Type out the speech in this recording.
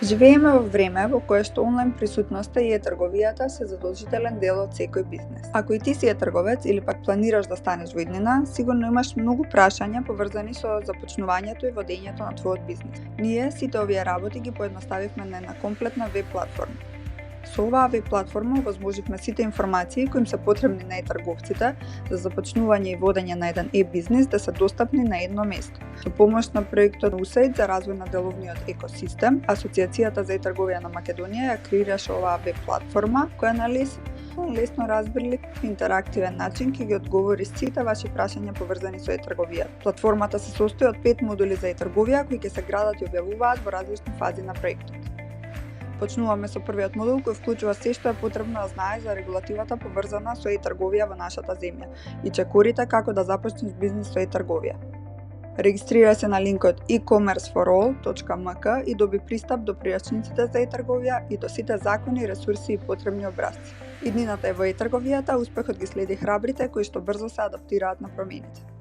Живееме во време во кое што онлайн присутноста и е-трговијата се задолжителен дел од секој бизнес. Ако и ти си е-трговец или пак планираш да станеш во иднина, сигурно имаш многу прашања поврзани со започнувањето и водењето на твојот бизнес. Ние сите овие работи ги поедноставивме на една комплетна веб платформа. Со оваа веб платформа овозможивме сите информации кои им се потребни на e-трговците за започнување и водење на еден e-бизнес да се достапни на едно место. Со помош на проектот USAID за развој на деловниот екосистем, Асоцијацијата за e-трговија на Македонија ја креираше оваа веб платформа која на лесно разбирлив и интерактивен начин ќе ги одговори сите ваши прашања поврзани со e-трговија. Платформата се состои од 5 модули за e-трговија кои ќе се градат и објавуваат во различни фази на проектот. Почнуваме со првиот модул кој вклучува се што е потребно да знаеш за регулативата поврзана со e-трговија во нашата земја и чекорите како да започнеш бизнис со e-трговија. Регистрирај се на линкот ecommerceforall.mk и доби пристап до прирачниците за e-трговија и до сите закони, ресурси и потребни образци. Иднината е во e-трговијата, успехот ги следи храбрите кои што брзо се адаптираат на промените.